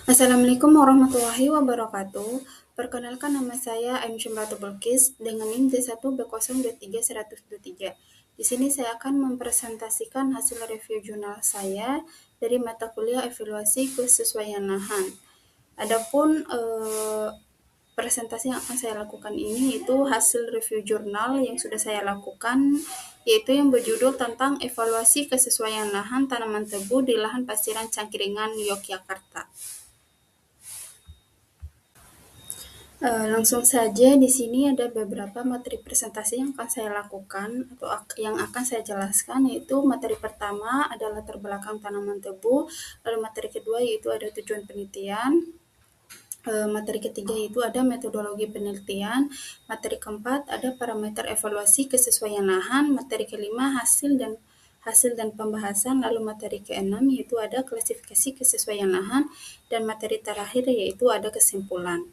Assalamualaikum warahmatullahi wabarakatuh. Perkenalkan nama saya Aim Syamratu Bilqis dengan NIM D1B023-123. Di sini saya akan mempresentasikan hasil review jurnal saya dari mata kuliah evaluasi kesesuaian lahan. Adapun presentasi yang akan saya lakukan ini itu hasil review jurnal yang sudah saya lakukan, yaitu yang berjudul tentang evaluasi kesesuaian lahan tanaman tebu di lahan pasiran Cangkringan, Yogyakarta. Langsung saja di sini ada beberapa materi presentasi yang akan saya lakukan atau yang akan saya jelaskan, yaitu materi pertama adalah latar belakang tanaman tebu, lalu materi kedua yaitu ada tujuan penelitian, materi ketiga yaitu ada metodologi penelitian, materi keempat ada parameter evaluasi kesesuaian lahan, materi kelima hasil dan pembahasan, lalu materi keenam yaitu ada klasifikasi kesesuaian lahan, dan materi terakhir yaitu ada kesimpulan.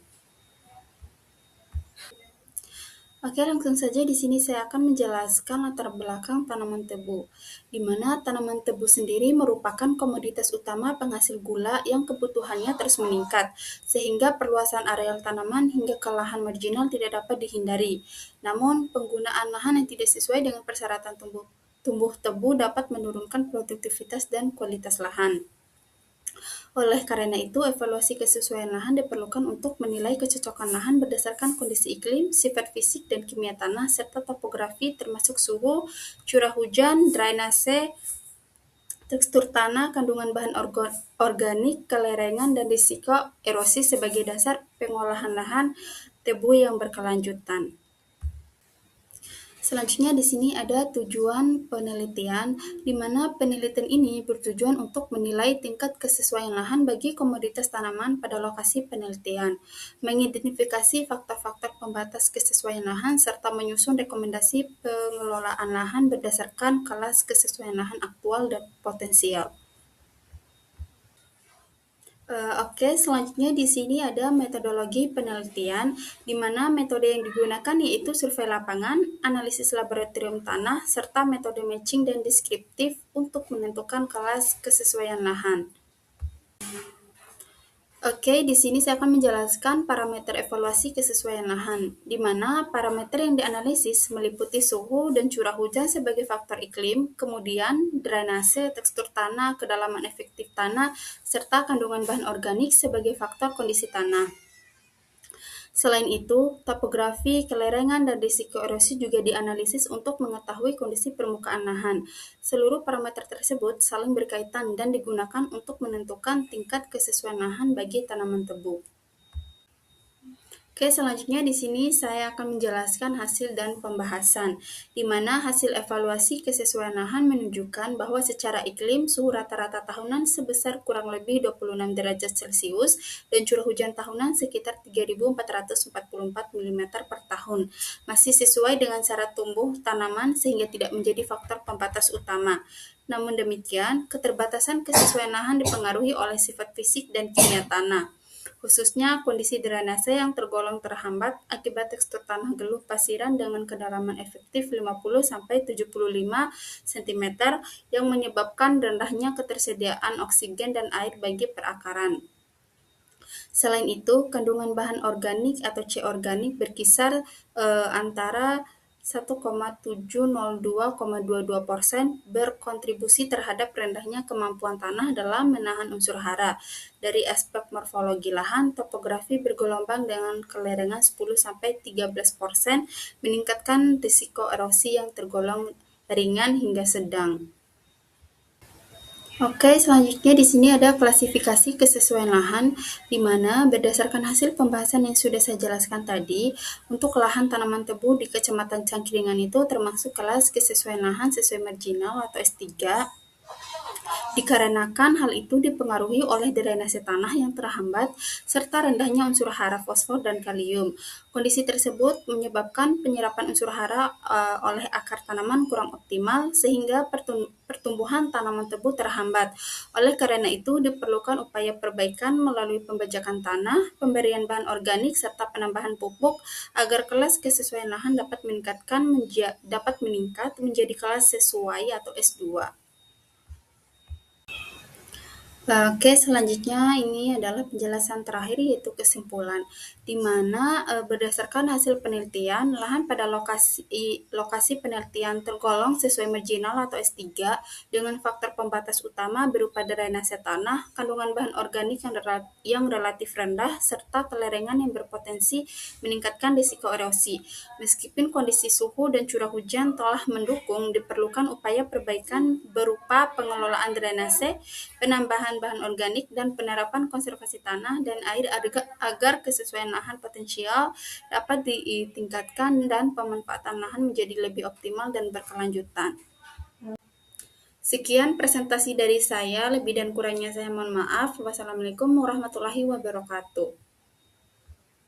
Oke, langsung saja di sini saya akan menjelaskan latar belakang tanaman tebu, di mana tanaman tebu sendiri merupakan komoditas utama penghasil gula yang kebutuhannya terus meningkat, sehingga perluasan areal tanaman hingga ke lahan marginal tidak dapat dihindari. Namun, penggunaan lahan yang tidak sesuai dengan persyaratan tumbuh tebu dapat menurunkan produktivitas dan kualitas lahan. Oleh karena itu, evaluasi kesesuaian lahan diperlukan untuk menilai kecocokan lahan berdasarkan kondisi iklim, sifat fisik dan kimia tanah, serta topografi termasuk suhu, curah hujan, drainase, tekstur tanah, kandungan bahan organik, kelerengan, dan risiko erosi sebagai dasar pengolahan lahan tebu yang berkelanjutan. Selanjutnya di sini ada tujuan penelitian, di mana penelitian ini bertujuan untuk menilai tingkat kesesuaian lahan bagi komoditas tanaman pada lokasi penelitian, mengidentifikasi faktor-faktor pembatas kesesuaian lahan, serta menyusun rekomendasi pengelolaan lahan berdasarkan kelas kesesuaian lahan aktual dan potensial. Oke, selanjutnya di sini ada metodologi penelitian, di mana metode yang digunakan yaitu survei lapangan, analisis laboratorium tanah, serta metode matching dan deskriptif untuk menentukan kelas kesesuaian lahan. Oke, di sini saya akan menjelaskan parameter evaluasi kesesuaian lahan, di mana parameter yang dianalisis meliputi suhu dan curah hujan sebagai faktor iklim, kemudian drainase, tekstur tanah, kedalaman efektif tanah, serta kandungan bahan organik sebagai faktor kondisi tanah. Selain itu, topografi, kelerengan, dan risiko erosi juga dianalisis untuk mengetahui kondisi permukaan lahan. Seluruh parameter tersebut saling berkaitan dan digunakan untuk menentukan tingkat kesesuaian lahan bagi tanaman tebu. Oke, selanjutnya di sini saya akan menjelaskan hasil dan pembahasan, di mana hasil evaluasi kesesuaian lahan menunjukkan bahwa secara iklim suhu rata-rata tahunan sebesar kurang lebih 26 derajat Celcius dan curah hujan tahunan sekitar 3.444 mm per tahun, masih sesuai dengan syarat tumbuh tanaman sehingga tidak menjadi faktor pembatas utama. Namun demikian, keterbatasan kesesuaian lahan dipengaruhi oleh sifat fisik dan kimia tanah, khususnya kondisi drainase yang tergolong terhambat akibat tekstur tanah geluh pasiran dengan kedalaman efektif 50-75 cm yang menyebabkan rendahnya ketersediaan oksigen dan air bagi perakaran. Selain itu, kandungan bahan organik atau C organik berkisar antara 1,702,22% berkontribusi terhadap rendahnya kemampuan tanah dalam menahan unsur hara. Dari aspek morfologi lahan, topografi bergelombang dengan kelerengan 10-13% meningkatkan risiko erosi yang tergolong ringan hingga sedang. Oke, selanjutnya di sini ada klasifikasi kesesuaian lahan, di mana berdasarkan hasil pembahasan yang sudah saya jelaskan tadi, untuk lahan tanaman tebu di Kecamatan Cangkringan itu termasuk kelas kesesuaian lahan sesuai marginal atau S3, dikarenakan hal itu dipengaruhi oleh drainase tanah yang terhambat serta rendahnya unsur hara fosfor dan kalium. Kondisi tersebut menyebabkan penyerapan unsur hara oleh akar tanaman kurang optimal sehingga pertumbuhan tanaman tebu terhambat. Oleh karena itu diperlukan upaya perbaikan melalui pembajakan tanah, pemberian bahan organik serta penambahan pupuk agar kelas kesesuaian lahan dapat meningkat menjadi kelas sesuai atau S2. Oke, selanjutnya ini adalah penjelasan terakhir yaitu kesimpulan, di mana berdasarkan hasil penelitian, lahan pada lokasi penelitian tergolong sesuai marginal atau S3 dengan faktor pembatas utama berupa drainase tanah, kandungan bahan organik yang relatif rendah, serta kelerengan yang berpotensi meningkatkan risiko erosi. Meskipun kondisi suhu dan curah hujan telah mendukung, diperlukan upaya perbaikan berupa pengelolaan drainase, penambahan bahan organik, dan penerapan konservasi tanah dan air agar kesesuaian lahan potensial dapat ditingkatkan dan pemanfaatan lahan menjadi lebih optimal dan berkelanjutan. Sekian presentasi dari saya, lebih dan kurangnya saya mohon maaf. Wassalamualaikum warahmatullahi wabarakatuh.